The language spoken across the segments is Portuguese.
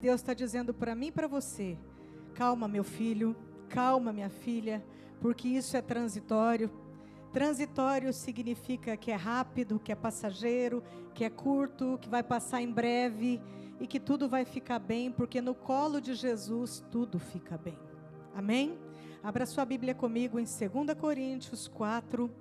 Deus está dizendo para mim e para você: calma, meu filho, calma, minha filha, porque isso é transitório. Transitório significa que é rápido, que é passageiro, que é curto, que vai passar em breve e que tudo vai ficar bem, porque no colo de Jesus tudo fica bem. Amém? Abra sua Bíblia comigo em 2 Coríntios 4,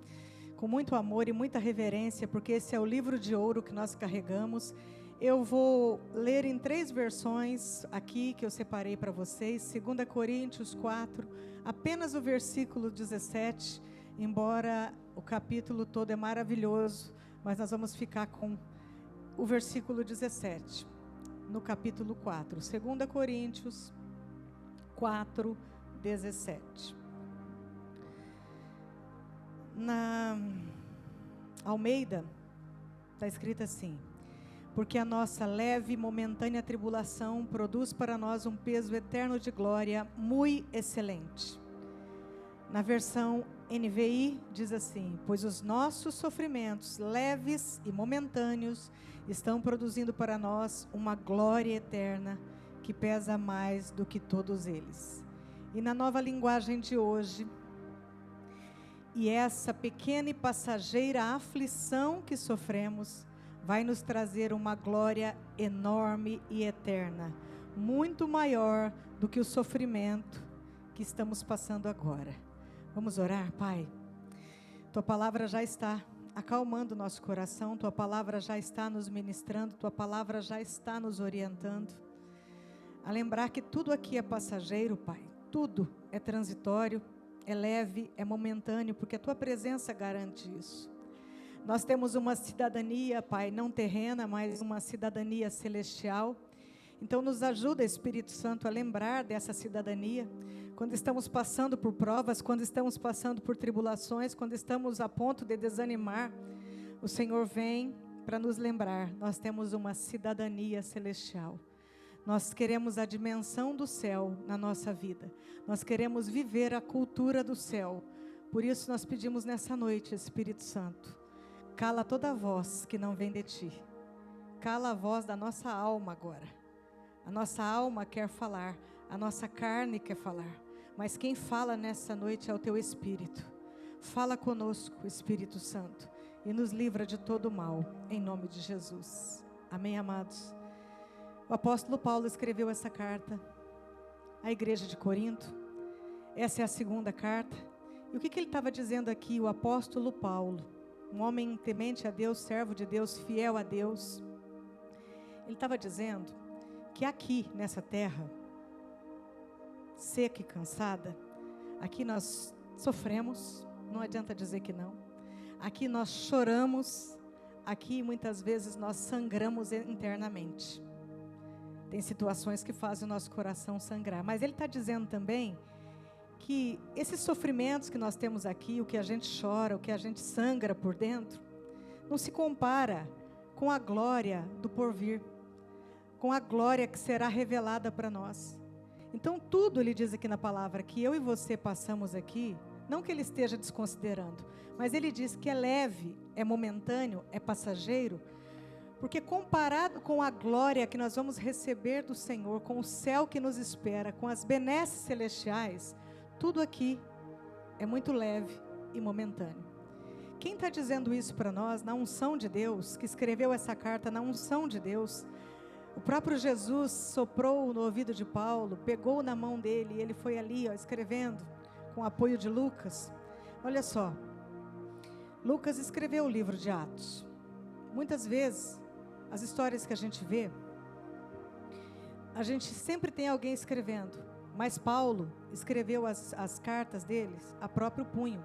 com muito amor e muita reverência, porque esse é o livro de ouro que nós carregamos. Eu vou ler em 3 versões aqui que eu separei para vocês. 2 Coríntios 4, apenas o versículo 17, embora o capítulo todo é maravilhoso, mas nós vamos ficar com o versículo 17, no capítulo 4. 2 Coríntios 4, 17. Na Almeida, está escrito assim: porque a nossa leve e momentânea tribulação produz para nós um peso eterno de glória muito excelente. Na versão NVI diz assim: pois os nossos sofrimentos leves e momentâneos estão produzindo para nós uma glória eterna que pesa mais do que todos eles. E na nova linguagem de hoje: e essa pequena e passageira aflição que sofremos vai nos trazer uma glória enorme e eterna, muito maior do que o sofrimento que estamos passando agora. Vamos orar, Pai? Tua palavra já está acalmando o nosso coração, Tua palavra já está nos ministrando, Tua palavra já está nos orientando a lembrar que tudo aqui é passageiro, Pai. Tudo é transitório, é leve, é momentâneo, porque a Tua presença garante isso. Nós temos uma cidadania, Pai, não terrena, mas uma cidadania celestial. Então nos ajuda, Espírito Santo, a lembrar dessa cidadania, quando estamos passando por provas, quando estamos passando por tribulações, quando estamos a ponto de desanimar, o Senhor vem para nos lembrar: nós temos uma cidadania celestial. Nós queremos a dimensão do céu na nossa vida. Nós queremos viver a cultura do céu. Por isso nós pedimos nessa noite, Espírito Santo, cala toda voz que não vem de Ti. Cala a voz da nossa alma agora. A nossa alma quer falar, a nossa carne quer falar, mas quem fala nessa noite é o Teu Espírito. Fala conosco, Espírito Santo, e nos livra de todo o mal, em nome de Jesus. Amém, amados? O apóstolo Paulo escreveu essa carta à igreja de Corinto. Essa é a segunda carta. E o que ele estava dizendo aqui, o apóstolo Paulo, um homem temente a Deus, servo de Deus, fiel a Deus? Ele estava dizendo que aqui nessa terra seca e cansada, aqui nós sofremos, não adianta dizer que não. Aqui nós choramos, aqui muitas vezes nós sangramos internamente. Tem situações que fazem o nosso coração sangrar, mas ele está dizendo também que esses sofrimentos que nós temos aqui, o que a gente chora, o que a gente sangra por dentro, não se compara com a glória do porvir, com a glória que será revelada para nós. Então tudo, ele diz aqui na palavra, que eu e você passamos aqui, não que ele esteja desconsiderando, mas ele diz que é leve, é momentâneo, é passageiro, porque comparado com a glória que nós vamos receber do Senhor, com o céu que nos espera, com as benesses celestiais, tudo aqui é muito leve e momentâneo. Quem está dizendo isso para nós, na unção de Deus, que escreveu essa carta na unção de Deus? O próprio Jesus soprou no ouvido de Paulo, pegou na mão dele, e ele foi ali, escrevendo, com o apoio de Lucas. Olha só, Lucas escreveu o livro de Atos. Muitas vezes, as histórias que a gente vê, a gente sempre tem alguém escrevendo, mas Paulo escreveu as cartas deles a próprio punho,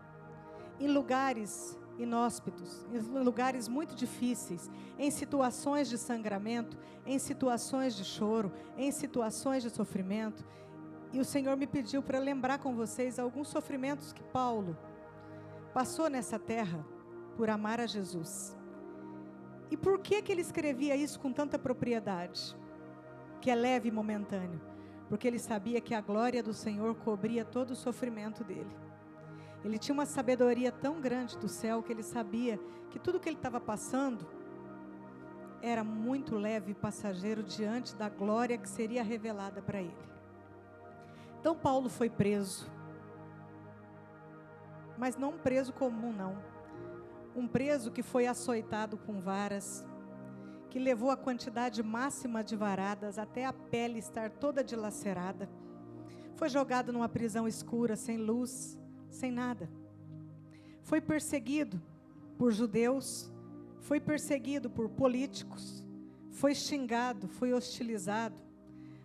em lugares inóspitos, em lugares muito difíceis, em situações de sangramento, em situações de choro, em situações de sofrimento. E o Senhor me pediu para lembrar com vocês alguns sofrimentos que Paulo passou nessa terra por amar a Jesus. E por que ele escrevia isso com tanta propriedade? Que é leve e momentâneo. Porque ele sabia que a glória do Senhor cobria todo o sofrimento dele. Ele tinha uma sabedoria tão grande do céu que ele sabia que tudo que ele estava passando era muito leve e passageiro diante da glória que seria revelada para ele. Então Paulo foi preso, mas não um preso comum, não. Um preso que foi açoitado com varas, que levou a quantidade máxima de varadas até a pele estar toda dilacerada. Foi jogado numa prisão escura, sem luz, sem nada. Foi perseguido por judeus, foi perseguido por políticos, foi xingado, foi hostilizado,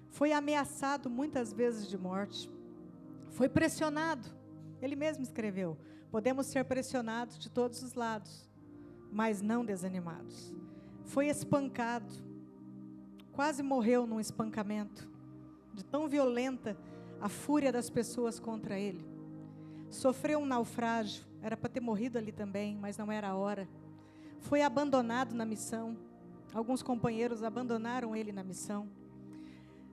foi ameaçado muitas vezes de morte, foi pressionado. Ele mesmo escreveu: podemos ser pressionados de todos os lados, mas não desanimados. Foi espancado, quase morreu num espancamento, de tão violenta a fúria das pessoas contra ele. Sofreu um naufrágio, era para ter morrido ali também, mas não era a hora. Foi abandonado na missão, alguns companheiros abandonaram ele na missão.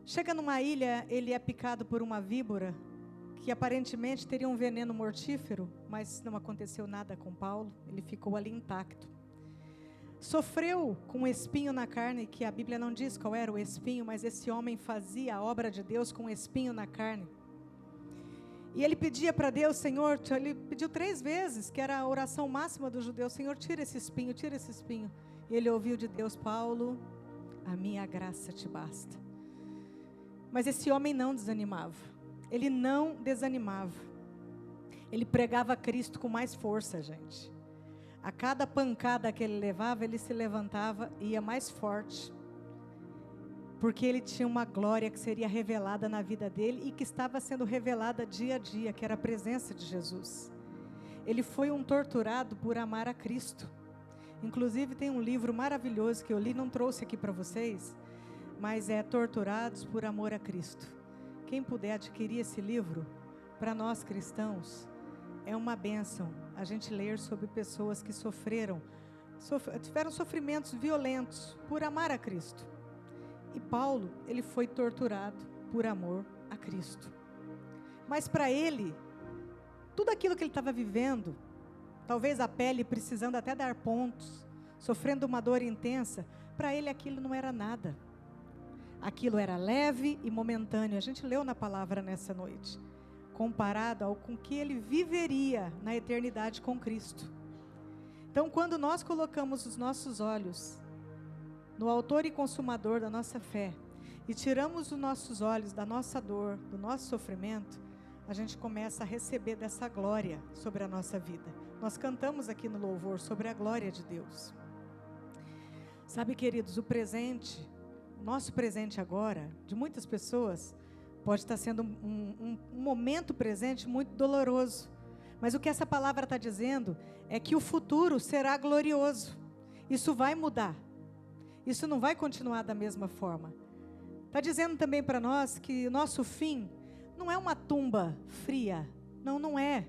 Chega numa ilha, ele é picado por uma víbora, que aparentemente teria um veneno mortífero, mas não aconteceu nada com Paulo, ele ficou ali intacto. Sofreu com um espinho na carne, que a Bíblia não diz qual era o espinho, mas esse homem fazia a obra de Deus com um espinho na carne. E ele pedia para Deus: Senhor, ele pediu 3 vezes, que era a oração máxima do judeu: Senhor, tira esse espinho, tira esse espinho. E ele ouviu de Deus: Paulo, a minha graça te basta. Mas esse homem não desanimava, ele não desanimava, ele pregava Cristo com mais força, gente. A cada pancada que ele levava, ele se levantava e ia mais forte, porque ele tinha uma glória que seria revelada na vida dele e que estava sendo revelada dia a dia, que era a presença de Jesus. Ele foi um torturado por amar a Cristo. Inclusive tem um livro maravilhoso que eu li, não trouxe aqui para vocês, mas é Torturados por Amor a Cristo. Quem puder adquirir esse livro, para nós cristãos, é uma bênção a gente ler sobre pessoas que tiveram sofrimentos violentos por amar a Cristo. E Paulo, ele foi torturado por amor a Cristo. Mas para ele, tudo aquilo que ele estava vivendo, talvez a pele precisando até dar pontos, sofrendo uma dor intensa, para ele aquilo não era nada. Aquilo era leve e momentâneo. A gente leu na palavra nessa noite, comparado ao com que ele viveria na eternidade com Cristo. Então, quando nós colocamos os nossos olhos no autor e consumador da nossa fé, e tiramos os nossos olhos da nossa dor, do nosso sofrimento, a gente começa a receber dessa glória sobre a nossa vida. Nós cantamos aqui no louvor sobre a glória de Deus. Sabe, queridos, o presente, nosso presente agora, de muitas pessoas, pode estar sendo um momento presente muito doloroso. Mas o que essa palavra está dizendo é que o futuro será glorioso. Isso vai mudar. Isso não vai continuar da mesma forma. Está dizendo também para nós que o nosso fim não é uma tumba fria. Não, não é.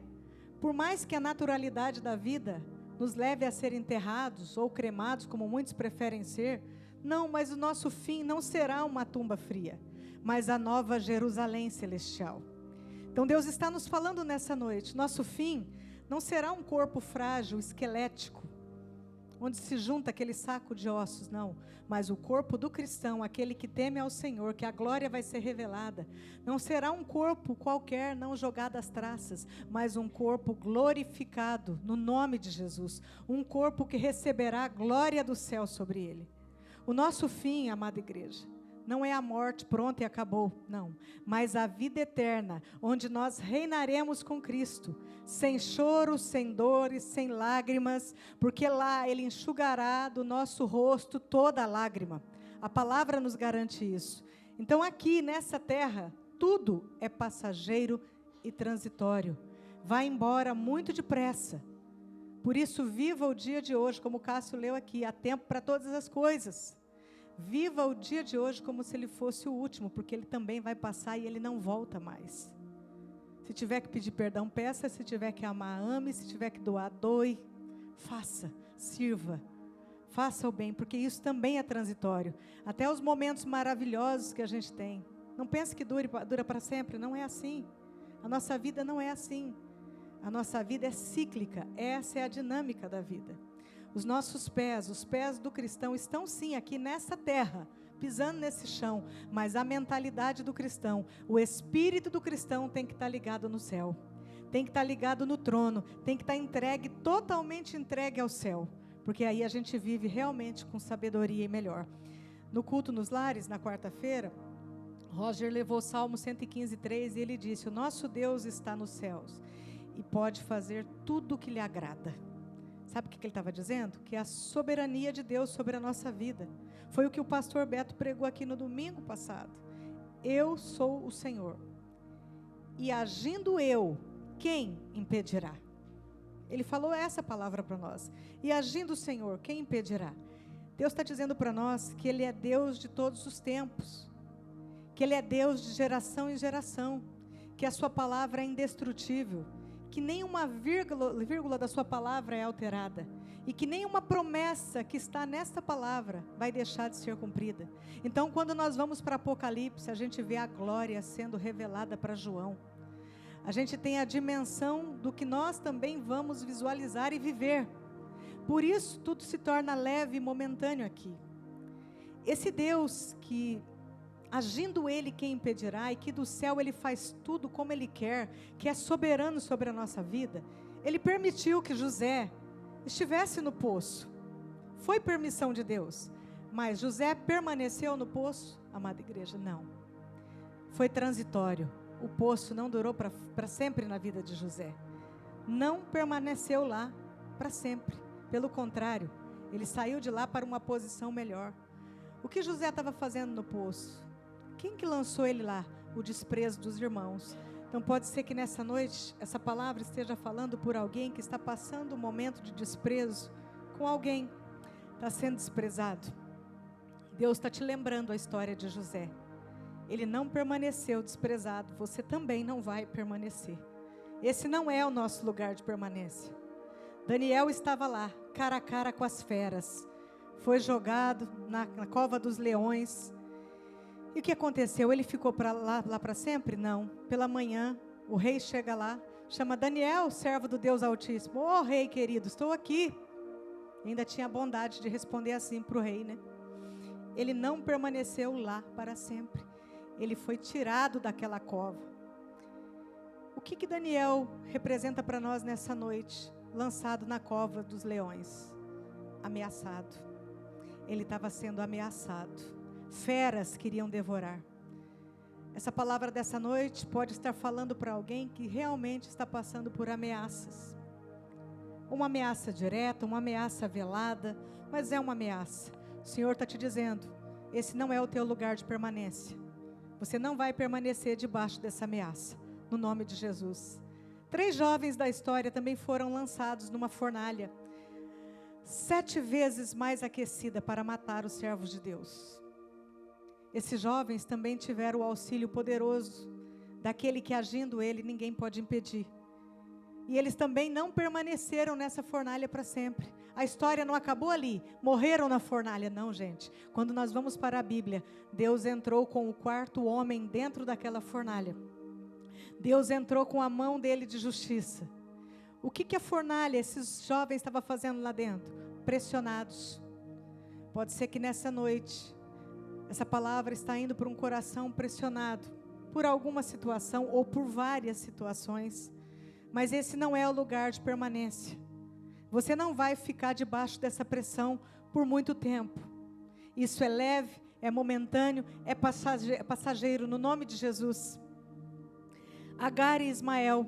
Por mais que a naturalidade da vida nos leve a ser enterrados ou cremados, como muitos preferem ser, não, mas o nosso fim não será uma tumba fria, mas a nova Jerusalém celestial. Então Deus está nos falando nessa noite, nosso fim não será um corpo frágil, esquelético, onde se junta aquele saco de ossos, não. Mas o corpo do cristão, aquele que teme ao Senhor, que a glória vai ser revelada, não será um corpo qualquer, não jogado às traças, mas um corpo glorificado no nome de Jesus. Um corpo que receberá a glória do céu sobre ele. O nosso fim, amada igreja, não é a morte, pronto e acabou, não. Mas a vida eterna, onde nós reinaremos com Cristo, sem choro, sem dores, sem lágrimas, porque lá Ele enxugará do nosso rosto toda a lágrima. A palavra nos garante isso. Então aqui, nessa terra, tudo é passageiro e transitório. Vai embora muito depressa. Por isso, viva o dia de hoje, como o Cássio leu aqui, há tempo para todas as coisas. Viva o dia de hoje como se ele fosse o último, porque ele também vai passar e ele não volta mais. Se tiver que pedir perdão, peça. Se tiver que amar, ame. Se tiver que doar, doe. Faça, sirva. Faça o bem, porque isso também é transitório. Até os momentos maravilhosos que a gente tem. Não pense que dura para sempre, não é assim. A nossa vida não é assim. A nossa vida é cíclica, essa é a dinâmica da vida. Os nossos pés, os pés do cristão estão sim aqui nessa terra, pisando nesse chão, mas a mentalidade do cristão, o espírito do cristão tem que estar ligado no céu, tem que estar ligado no trono, tem que estar entregue, totalmente entregue ao céu, porque aí a gente vive realmente com sabedoria e melhor. No culto nos lares, na quarta-feira, Roger levou o Salmo 115:3 e ele disse: o nosso Deus está nos céus e pode fazer tudo o que lhe agrada. Sabe o que ele estava dizendo? Que é a soberania de Deus sobre a nossa vida. Foi o que o pastor Beto pregou aqui no domingo passado. Eu sou o Senhor. E agindo eu, quem impedirá? Ele falou essa palavra para nós. E agindo o Senhor, quem impedirá? Deus está dizendo para nós que Ele é Deus de todos os tempos. Que Ele é Deus de geração em geração. Que a sua palavra é indestrutível. Que nenhuma vírgula da sua palavra é alterada, e que nenhuma promessa que está nesta palavra vai deixar de ser cumprida. Então, quando nós vamos para Apocalipse, a gente vê a glória sendo revelada para João. A gente tem a dimensão do que nós também vamos visualizar e viver. Por isso, tudo se torna leve e momentâneo aqui. Esse Deus que, agindo Ele, quem impedirá, e que do céu Ele faz tudo como Ele quer, que é soberano sobre a nossa vida, Ele permitiu que José estivesse no poço. Foi permissão de Deus. Mas José permaneceu no poço, amada igreja? Não. Foi transitório. O poço não durou para sempre na vida de José. Não permaneceu lá para sempre. Pelo contrário, ele saiu de lá para uma posição melhor. O que José estava fazendo no poço? Quem que lançou ele lá? O desprezo dos irmãos. Então pode ser que nessa noite essa palavra esteja falando por alguém que está passando um momento de desprezo com alguém, está sendo desprezado. Deus está te lembrando a história de José. Ele não permaneceu desprezado, você também não vai permanecer. Esse não é o nosso lugar de permanência. Daniel estava lá, cara a cara com as feras. Foi jogado na cova dos leões. E o que aconteceu? Ele ficou lá para sempre? Não. Pela manhã, o rei chega lá, chama Daniel, servo do Deus Altíssimo. Ô rei querido, estou aqui. Ainda tinha a bondade de responder assim para o rei, né? Ele não permaneceu lá para sempre. Ele foi tirado daquela cova. O que Daniel representa para nós nessa noite? Lançado na cova dos leões. Ameaçado. Ele estava sendo ameaçado. Feras queriam devorar. Essa palavra dessa noite pode estar falando para alguém que realmente está passando por ameaças. Uma ameaça direta, uma ameaça velada, mas é uma ameaça. O Senhor está te dizendo, esse não é o teu lugar de permanência. Você não vai permanecer debaixo dessa ameaça, no nome de Jesus. 3 jovens da história também foram lançados numa fornalha, 7 vezes mais aquecida para matar os servos de Deus. Esses jovens também tiveram o auxílio poderoso daquele que, agindo ele, ninguém pode impedir. E eles também não permaneceram nessa fornalha para sempre. A história não acabou ali, morreram na fornalha. Não, gente. Quando nós vamos para a Bíblia, Deus entrou com o 4º homem dentro daquela fornalha. Deus entrou com a mão dele de justiça. O que a fornalha, esses jovens estavam fazendo lá dentro? Pressionados. Pode ser que nessa noite essa palavra está indo para um coração pressionado por alguma situação ou por várias situações, mas esse não é o lugar de permanência. Você não vai ficar debaixo dessa pressão por muito tempo. Isso é leve, é momentâneo, é passageiro, no nome de Jesus. Agar e Ismael,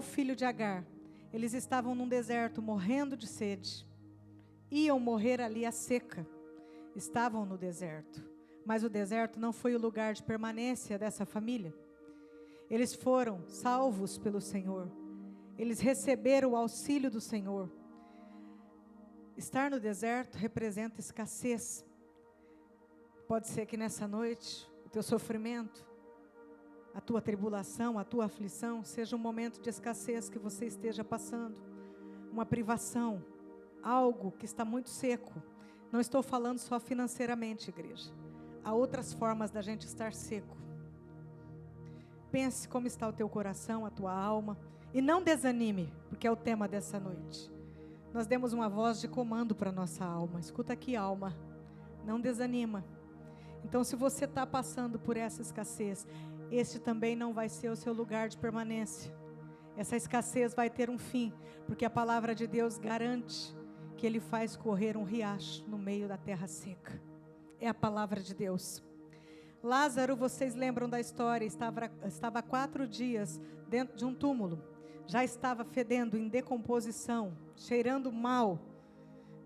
filho de Agar, eles estavam num deserto morrendo de sede, iam morrer ali à seca. Estavam no deserto, mas o deserto não foi o lugar de permanência dessa família. Eles foram salvos pelo Senhor, eles receberam o auxílio do Senhor. Estar no deserto representa escassez. Pode ser que nessa noite o teu sofrimento, a tua tribulação, a tua aflição seja um momento de escassez que você esteja passando, uma privação, algo que está muito seco. Não estou falando só financeiramente, igreja. Há outras formas da gente estar seco. Pense como está o teu coração, a tua alma. E não desanime, porque é o tema dessa noite. nós demos uma voz de comando para nossa alma. Escuta aqui, alma, não desanima. Então, se você está passando por essa escassez, este também não vai ser o seu lugar de permanência. Essa escassez vai ter um fim, porque a palavra de Deus garante que Ele faz correr um riacho no meio da terra seca. É a palavra de Deus. Lázaro, vocês lembram da história, estava há 4 dias dentro de um túmulo. Já estava fedendo, em decomposição, cheirando mal.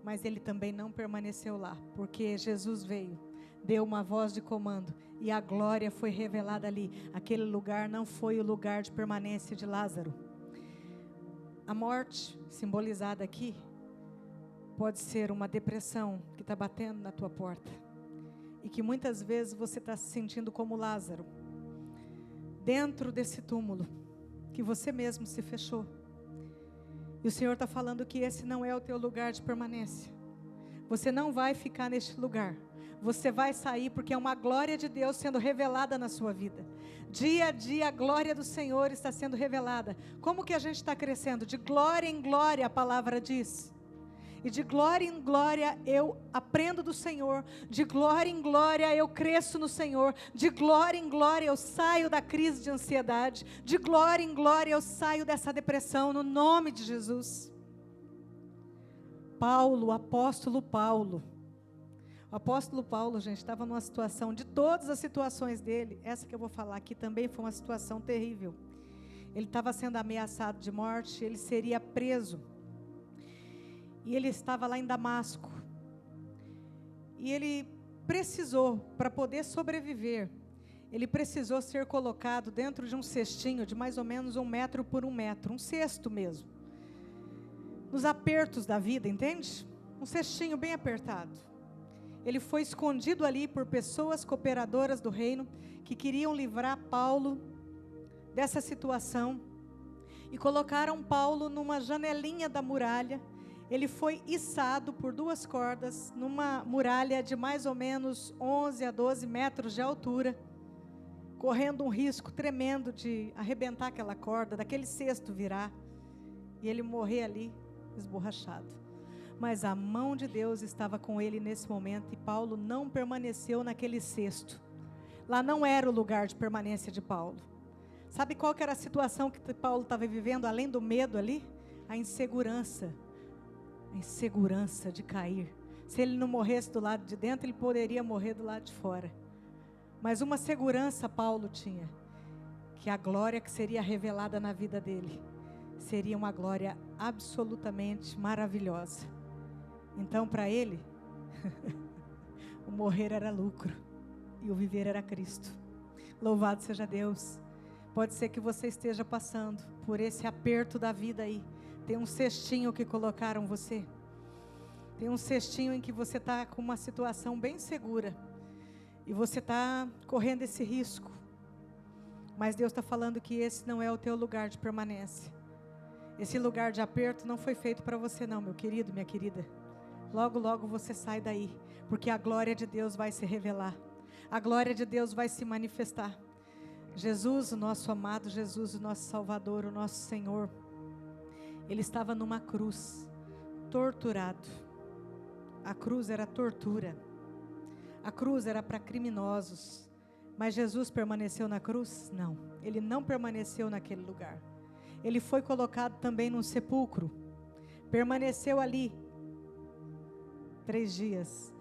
Mas ele também não permaneceu lá, porque Jesus veio, deu uma voz de comando e a glória foi revelada ali. Aquele lugar não foi o lugar de permanência de Lázaro. A morte, simbolizada aqui, pode ser uma depressão que está batendo na tua porta. E que muitas vezes você está se sentindo como Lázaro, dentro desse túmulo, que você mesmo se fechou. E o Senhor está falando que esse não é o teu lugar de permanência. Você não vai ficar neste lugar. Você vai sair, porque é uma glória de Deus sendo revelada na sua vida. Dia a dia a glória do Senhor está sendo revelada. Como que a gente está crescendo? De glória em glória, a palavra diz. E de glória em glória eu aprendo do Senhor. De glória em glória eu cresço no Senhor. De glória em glória eu saio da crise de ansiedade. De glória em glória eu saio dessa depressão, no nome de Jesus. Paulo, o apóstolo Paulo. O apóstolo Paulo, gente, estava numa situação, de todas as situações dele, essa que eu vou falar aqui também foi uma situação terrível. Ele estava sendo ameaçado de morte, ele seria preso. E ele estava lá em Damasco. E ele precisou, para poder sobreviver, ele precisou ser colocado dentro de um cestinho de mais ou menos 1 metro por 1 metro, um cesto mesmo. Nos apertos da vida, entende? Um cestinho bem apertado. Ele foi escondido ali por pessoas cooperadoras do reino, que queriam livrar Paulo dessa situação. E colocaram Paulo numa janelinha da muralha. Ele foi içado por 2 cordas, numa muralha de mais ou menos 11 a 12 metros de altura, correndo um risco tremendo de arrebentar aquela corda, daquele cesto virar, e ele morrer ali, esborrachado. Mas a mão de Deus estava com ele nesse momento, e Paulo não permaneceu naquele cesto. Lá não era o lugar de permanência de Paulo. Sabe qual que era a situação que Paulo estava vivendo, além do medo ali? A insegurança. A insegurança de cair. Se ele não morresse do lado de dentro, ele poderia morrer do lado de fora. Mas uma segurança Paulo tinha, que a glória que seria revelada na vida dele, seria uma glória absolutamente maravilhosa. Então para ele, o morrer era lucro, e o viver era Cristo. Louvado seja Deus. Pode ser que você esteja passando por esse aperto da vida aí. Tem um cestinho que colocaram você. Tem um cestinho em que você está com uma situação bem segura. E você está correndo esse risco. Mas Deus está falando que esse não é o teu lugar de permanência. Esse lugar de aperto não foi feito para você não, meu querido, minha querida. Logo, logo você sai daí. Porque a glória de Deus vai se revelar. A glória de Deus vai se manifestar. Jesus, o nosso amado Jesus, o nosso Salvador, o nosso Senhor, Ele estava numa cruz, torturado. A cruz era tortura. A cruz era para criminosos. Mas Jesus permaneceu na cruz? Não. Ele não permaneceu naquele lugar. Ele foi colocado também num sepulcro. Permaneceu ali 3 dias.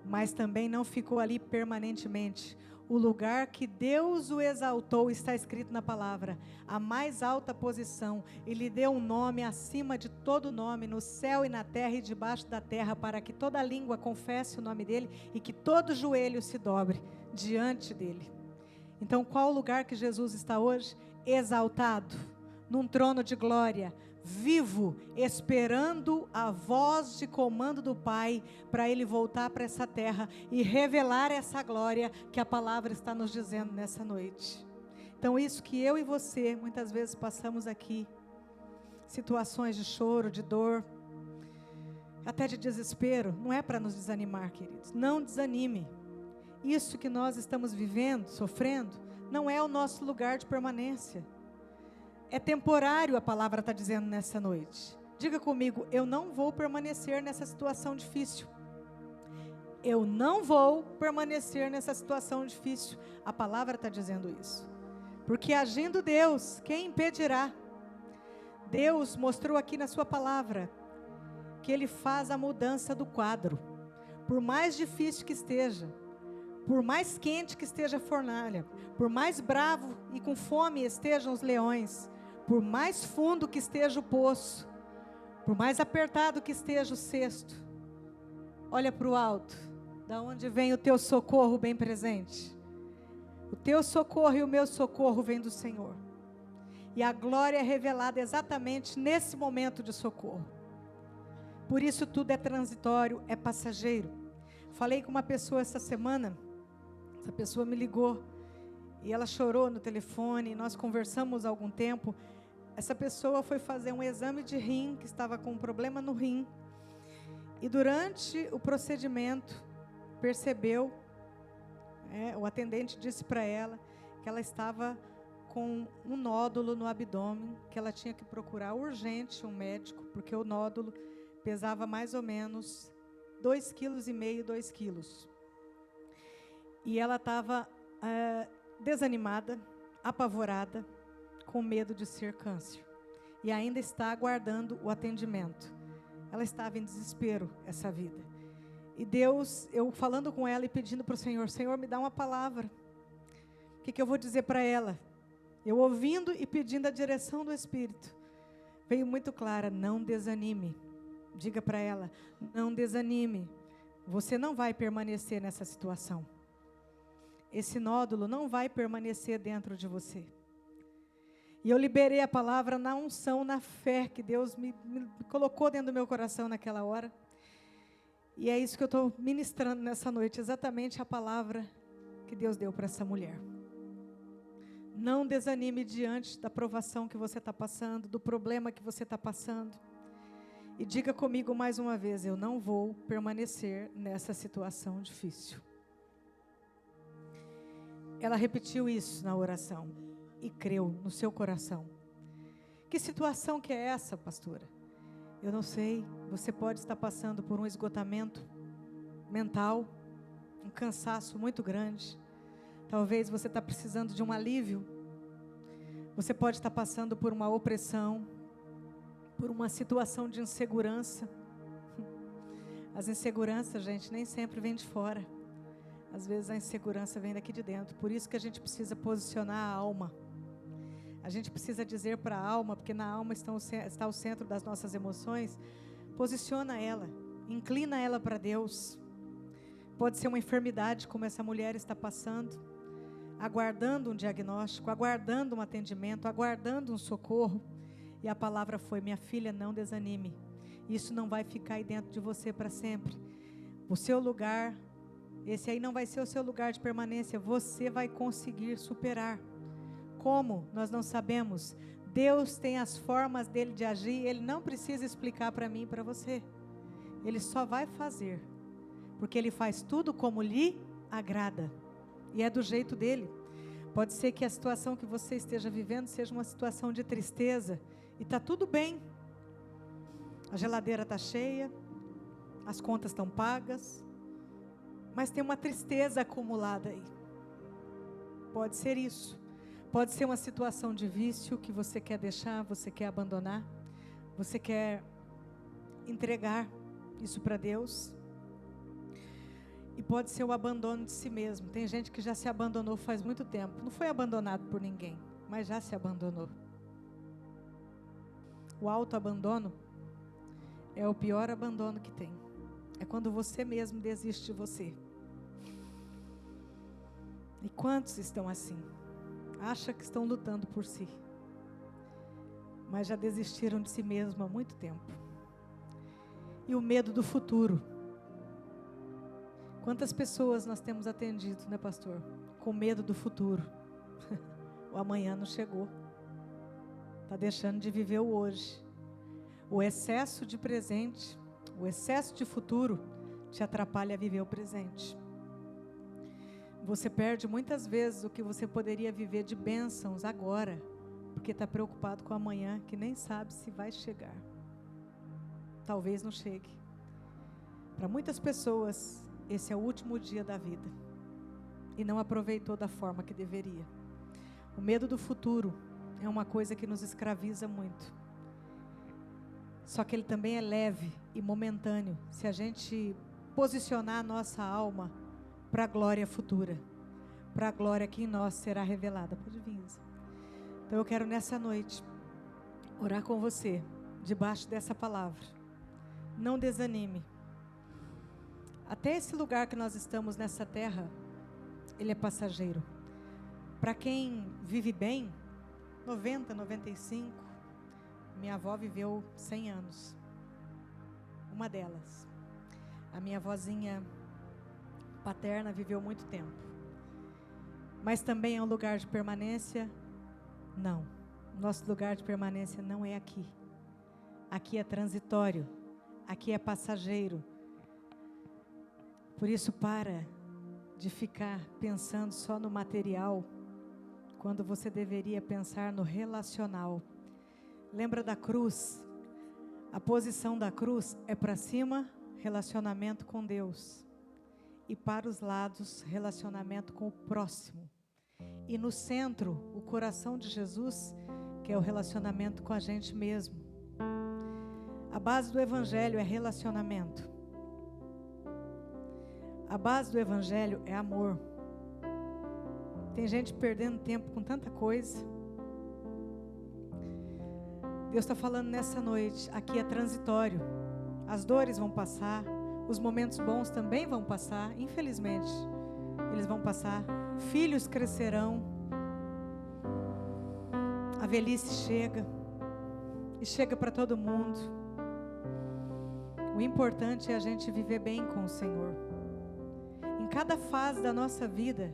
Mas também não ficou ali permanentemente. O lugar que Deus o exaltou, está escrito na palavra, a mais alta posição, Ele deu um nome acima de todo nome, no céu e na terra e debaixo da terra, para que toda língua confesse o nome dEle e que todo joelho se dobre diante dEle. Então qual o lugar que Jesus está hoje? Exaltado, num trono de glória, vivo, esperando a voz de comando do Pai, para Ele voltar para essa terra e revelar essa glória que a palavra está nos dizendo nessa noite. Então isso que eu e você muitas vezes passamos aqui, situações de choro, de dor, até de desespero, não é para nos desanimar, queridos. Não desanime. Isso que nós estamos vivendo, sofrendo, não é o nosso lugar de permanência. É temporário, a palavra está dizendo nessa noite. Diga comigo, eu não vou permanecer nessa situação difícil. Eu não vou permanecer nessa situação difícil. A palavra está dizendo isso. Porque agindo Deus, quem impedirá? Deus mostrou aqui na sua palavra que Ele faz a mudança do quadro. Por mais difícil que esteja, por mais quente que esteja a fornalha, por mais bravo e com fome estejam os leões, por mais fundo que esteja o poço, por mais apertado que esteja o cesto, olha para o alto, da onde vem o teu socorro bem presente. O teu socorro e o meu socorro vem do Senhor. E a glória é revelada exatamente nesse momento de socorro. Por isso tudo é transitório, é passageiro. Falei com uma pessoa essa semana, essa pessoa me ligou e ela chorou no telefone, nós conversamos há algum tempo. Essa pessoa foi fazer um exame de rim, que estava com um problema no rim. E durante o procedimento, percebeu, o atendente disse para ela que ela estava com um nódulo no abdômen, que ela tinha que procurar urgente um médico, porque o nódulo pesava mais ou menos 2,5 kg, 2 quilos. E ela estava desanimada, apavorada, com medo de ser câncer. E ainda está aguardando o atendimento. Ela estava em desespero, essa vida. E Deus, eu falando com ela e pedindo para o Senhor, Senhor, me dá uma palavra. O que eu vou dizer para ela? Eu ouvindo e pedindo a direção do Espírito. Veio muito clara, não desanime. Diga para ela, não desanime. Você não vai permanecer nessa situação. Esse nódulo não vai permanecer dentro de você. E eu liberei a palavra na unção, na fé que Deus me colocou dentro do meu coração naquela hora. E é isso que eu estou ministrando nessa noite, exatamente a palavra que Deus deu para essa mulher. Não desanime diante da provação que você está passando, do problema que você está passando. E diga comigo mais uma vez, eu não vou permanecer nessa situação difícil. Ela repetiu isso na oração e creu no seu coração. Que situação que é essa, pastora? Eu não sei, você pode estar passando por um esgotamento mental, um cansaço muito grande. Talvez você está precisando de um alívio. Você pode estar passando por uma opressão, por uma situação de insegurança. As inseguranças, gente, nem sempre vêm de fora. Às vezes a insegurança vem daqui de dentro. Por isso que a gente precisa posicionar a alma. A gente precisa dizer para a alma, porque na alma está o centro das nossas emoções. Posiciona ela, inclina ela para Deus. Pode ser uma enfermidade como essa mulher está passando, aguardando um diagnóstico, aguardando um atendimento, aguardando um socorro. E a palavra foi, minha filha, não desanime. Isso não vai ficar aí dentro de você para sempre. O seu lugar, esse aí não vai ser o seu lugar de permanência. Você vai conseguir superar. Como? Nós não sabemos. Deus tem as formas dele de agir. Ele não precisa explicar para mim e para você. Ele só vai fazer. Porque ele faz tudo como lhe agrada. E é do jeito dele. Pode ser que a situação que você esteja vivendo seja uma situação de tristeza. E está tudo bem. A geladeira está cheia. As contas estão pagas. Mas tem uma tristeza acumulada aí. Pode ser isso. Pode ser uma situação de vício que você quer deixar, você quer abandonar. Você quer entregar isso para Deus. E pode ser o abandono de si mesmo. Tem gente que já se abandonou faz muito tempo. Não foi abandonado por ninguém, mas já se abandonou. O autoabandono é o pior abandono que tem. É quando você mesmo desiste de você. E quantos estão assim? Acha que estão lutando por si, mas já desistiram de si mesmo há muito tempo. E o medo do futuro. Quantas pessoas nós temos atendido, né, pastor? Com medo do futuro. O amanhã não chegou. Está deixando de viver o hoje. O excesso de presente, o excesso de futuro te atrapalha a viver o presente. Você perde muitas vezes o que você poderia viver de bênçãos agora, porque está preocupado com amanhã, que nem sabe se vai chegar. talvez não chegue. Para muitas pessoas, esse é o último dia da vida e não aproveitou da forma que deveria. O medo do futuro é uma coisa que nos escraviza muito. Só que ele também é leve e momentâneo se a gente posicionar a nossa alma para a glória futura, para a glória que em nós será revelada. Pode vir, Isa. Então eu quero nessa noite orar com você, debaixo dessa palavra. Não desanime. Até esse lugar que nós estamos nessa terra, ele é passageiro. Para quem vive bem, 90, 95, minha avó viveu 100 anos. Uma delas. A minha avózinha paterna viveu muito tempo. Mas também é um lugar de permanência? Não. Nosso lugar de permanência não é aqui. Aqui é transitório. Aqui é passageiro. Por isso, para de ficar pensando só no material, quando você deveria pensar no relacional. Lembra da cruz? A posição da cruz é para cima, relacionamento com Deus. E para os lados, relacionamento com o próximo. E no centro, o coração de Jesus, que é o relacionamento com a gente mesmo. A base do Evangelho é relacionamento. A base do Evangelho é amor. Tem gente perdendo tempo com tanta coisa. Deus está falando nessa noite, aqui é transitório. As dores vão passar, os momentos bons também vão passar, infelizmente, eles vão passar. Filhos crescerão, a velhice chega, e chega para todo mundo. O importante é a gente viver bem com o Senhor. Em cada fase da nossa vida,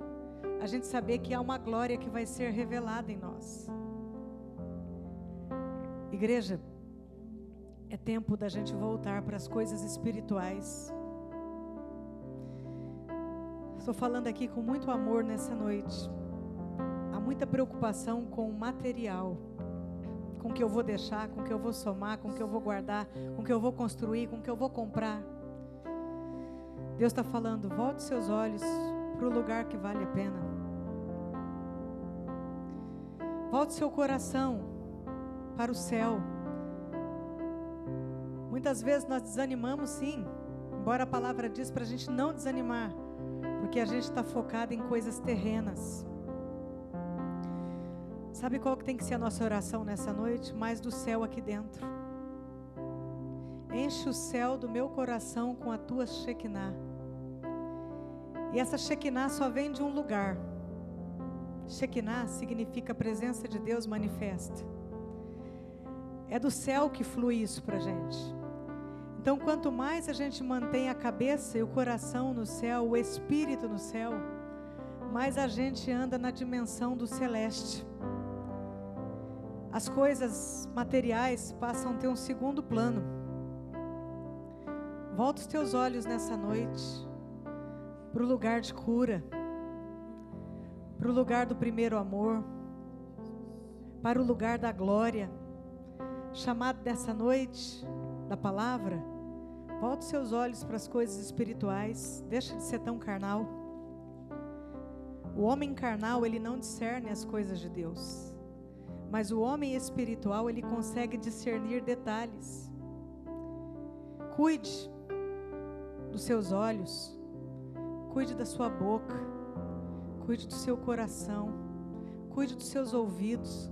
a gente saber que há uma glória que vai ser revelada em nós. Igreja, é tempo da gente voltar para as coisas espirituais. Estou falando aqui com muito amor nessa noite. Há muita preocupação com o material, com o que eu vou deixar, com o que eu vou somar, com o que eu vou guardar, com o que eu vou construir, com o que eu vou comprar. Deus está falando, volte seus olhos para o lugar que vale a pena. Volte seu coração para o céu. Muitas vezes nós desanimamos, sim, embora a palavra diz para a gente não desanimar, porque a gente está focado em coisas terrenas. Sabe qual que tem que ser a nossa oração nessa noite? Mais do céu aqui dentro. Enche o céu do meu coração com a tua Shekinah. E essa Shekinah só vem de um lugar. Shekinah significa a presença de Deus manifesta. É do céu que flui isso para a gente. Então, quanto mais a gente mantém a cabeça e o coração no céu, o espírito no céu, mais a gente anda na dimensão do celeste. As coisas materiais passam a ter um segundo plano. Volta os teus olhos nessa noite para o lugar de cura, para o lugar do primeiro amor, para o lugar da glória. Chamado dessa noite da palavra, volta os seus olhos para as coisas espirituais, deixa de ser tão carnal. O homem carnal, ele não discerne as coisas de Deus, mas o homem espiritual, ele consegue discernir detalhes. Cuide dos seus olhos, cuide da sua boca, cuide do seu coração, cuide dos seus ouvidos,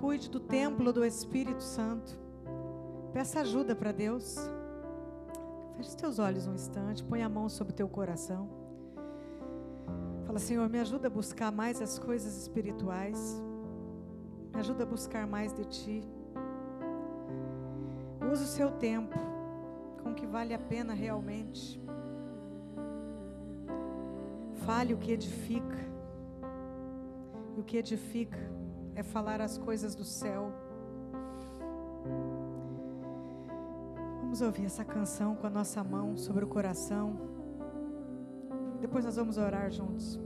cuide do templo do Espírito Santo. Peça ajuda para Deus. Feche os teus olhos um instante, põe a mão sobre o teu coração. Fala, Senhor, me ajuda a buscar mais as coisas espirituais. Me ajuda a buscar mais de Ti. Use o seu tempo com o que vale a pena realmente. Fale o que edifica. E o que edifica é falar as coisas do céu. Vamos ouvir essa canção com a nossa mão sobre o coração. Depois nós vamos orar juntos.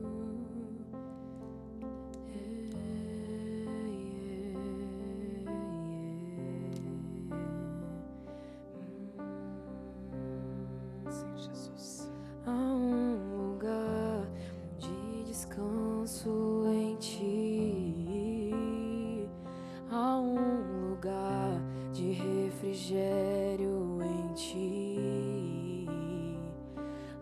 descanso em ti. Há um lugar de refrigério em ti.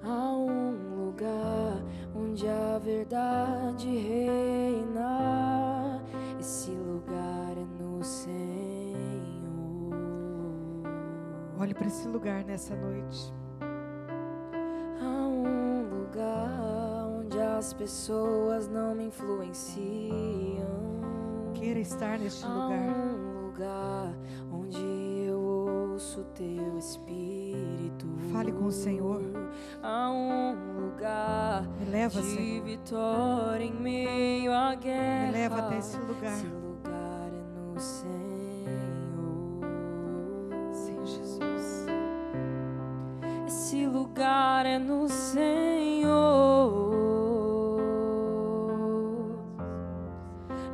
Há um lugar onde a verdade reina. Esse lugar é no Senhor. Olhe para esse lugar nessa noite. Há um lugar onde as pessoas não me influenciam. Queira estar neste Há lugar. um lugar onde eu ouço teu Espírito. Fale com o Senhor. Há um lugar Me leva, de Senhor. vitória em meio à guerra. Me leva até esse lugar. Esse lugar é no Senhor. Sim, Jesus. Esse lugar é no Senhor.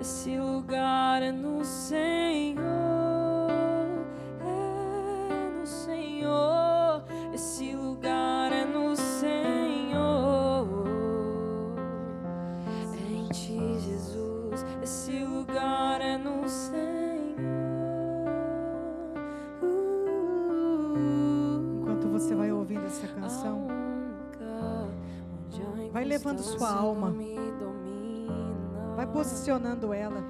Esse lugar é no Senhor. É no Senhor. Esse lugar é no Senhor. É em ti, Jesus. Esse lugar é no Senhor. Enquanto você vai ouvindo essa canção, vai levando sua alma, vai posicionando ela,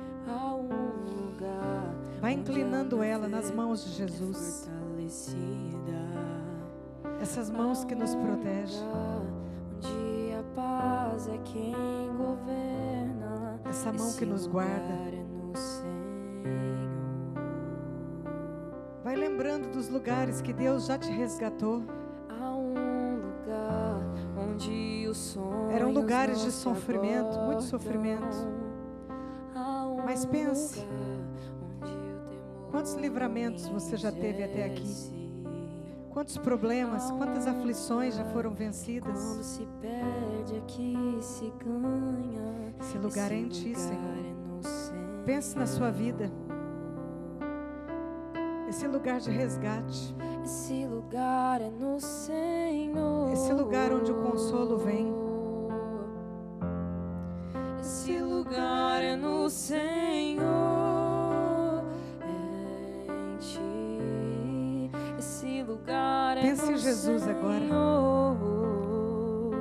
vai inclinando ela nas mãos de Jesus. Essas mãos que nos protegem, onde a paz é quem governa. essa mão que nos guarda. Vai lembrando dos lugares que Deus já te resgatou. Há um lugar onde os sonhos Eram lugares de não se sofrimento, muito abortam. sofrimento. Há um Mas pense, lugar onde o temor quantos livramentos você já teve até aqui? envelhece. Quantos problemas, quantas aflições já foram Quando vencidas? se perde aqui se ganha. Esse lugar é em ti, lugar Senhor. é no Senhor. Pense na sua vida. Esse lugar de resgate. Esse lugar é no Senhor. Esse lugar onde o consolo vem. Esse lugar é no Senhor. É em ti. Esse lugar é Pense no em Jesus agora. Senhor.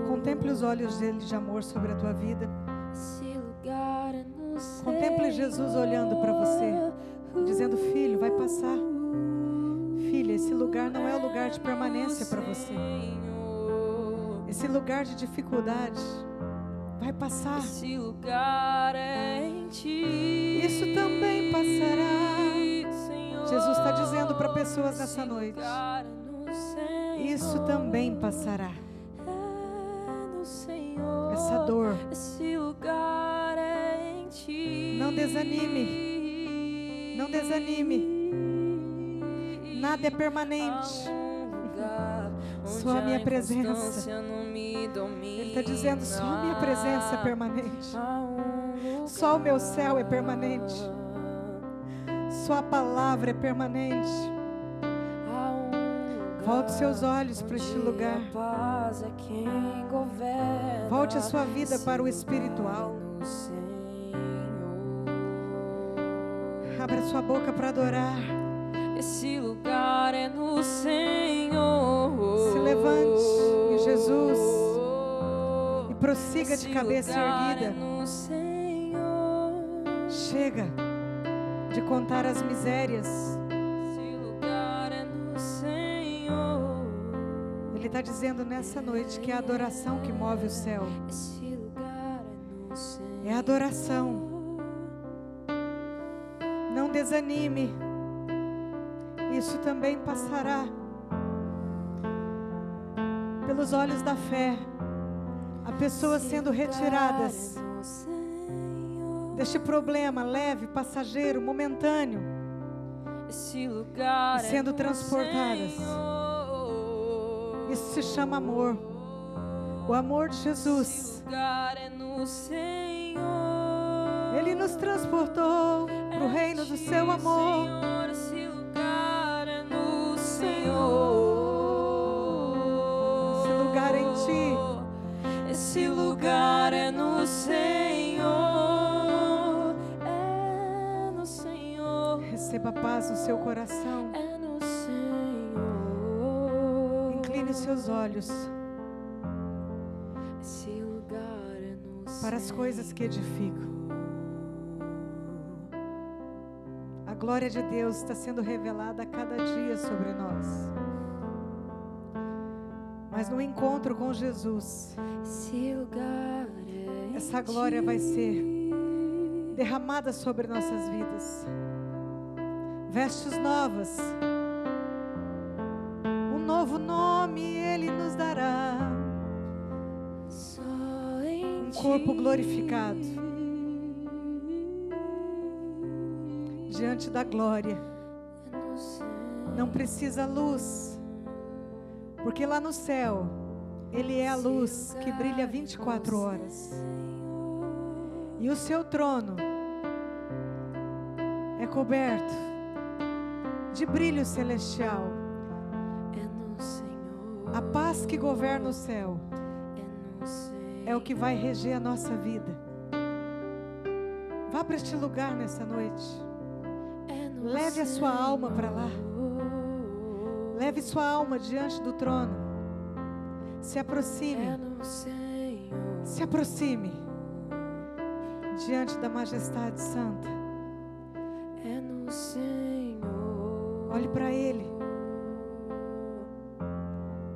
Contemple os olhos dele de amor sobre a tua vida. Esse lugar é no Senhor. Contemple Jesus olhando para você, dizendo: filho, vai passar. Filha, esse lugar não é o lugar de permanência para você. Esse lugar de dificuldade vai passar. Esse lugar é em ti. Isso também passará. Senhor. Jesus está dizendo para pessoas nessa Esse noite: lugar é no Senhor. isso também passará. É no Senhor. Essa dor. Esse lugar é em ti. Não desanime. Não desanime. Nada é permanente. Só a minha presença. Ele está dizendo: só a minha presença é permanente. Só o meu céu é permanente. Só a palavra é permanente. Volte seus olhos para este lugar. Volte a sua vida para o espiritual. Abra sua boca para adorar. Esse lugar é no Senhor. Se levante em Jesus e prossiga de cabeça erguida. Chega de contar as misérias. Esse lugar é no Senhor. Ele está dizendo nessa noite que é a adoração que move o céu. Esse lugar é no Senhor. É a adoração. Não desanime. Isso também passará. Pelos olhos da fé, há pessoas sendo retiradas deste problema leve, passageiro, momentâneo, Esse lugar e sendo é no transportadas. Senhor. Isso se chama amor. O amor de Jesus. Esse lugar é no Senhor. Ele nos transportou para o reino do seu amor. Senhor, esse lugar é no Senhor. Esse lugar é em ti. Esse lugar é no Senhor. Receba paz no seu coração. é no Senhor. Incline os seus olhos Esse lugar é no para as coisas que edificam. A glória de Deus está sendo revelada a cada dia sobre nós. Mas no encontro com Jesus, Esse lugar é essa glória vai ser derramada sobre nossas vidas. Vestes novas, um novo nome Ele nos dará, só em um corpo glorificado diante da glória. é no Senhor. Não precisa luz, porque lá no céu Ele é a luz que brilha 24 horas. E o seu trono é coberto de brilho celestial. É no Senhor. A paz que governa o céu É no Senhor. é o que vai reger a nossa vida. Vá para este lugar nessa noite. É no Leve a sua alma para lá. Senhor. Leve sua alma diante do trono. Se É aproxime. no Senhor. Se aproxime diante da majestade santa. É no Senhor. Olhe para Ele.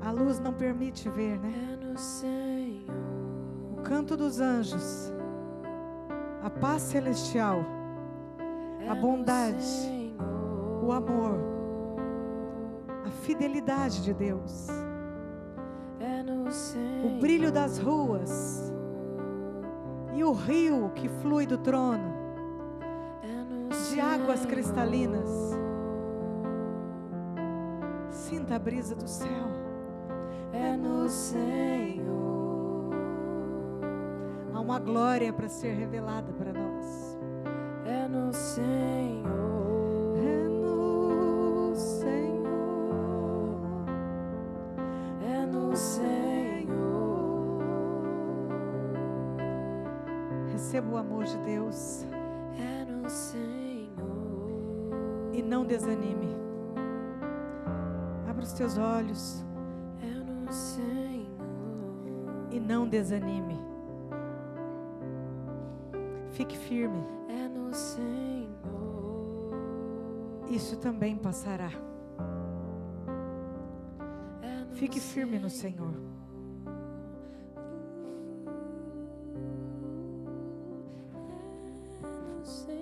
A luz não permite ver, né? É no Senhor. O canto dos anjos, a paz celestial, É a no bondade, Senhor. o amor, a fidelidade de Deus, É no Senhor. o brilho das ruas e o rio que flui do trono, É no de águas Senhor. cristalinas. Sinta a brisa do céu. É no Senhor. Há uma glória para ser revelada para nós. É no Senhor. É no Senhor. É no Senhor. Receba o amor de Deus É no Senhor. e não desanime. Abra os teus olhos É no Senhor. e não desanime. Fique firme. É no Senhor. Isso também passará. É no Fique firme no Senhor. É no Senhor.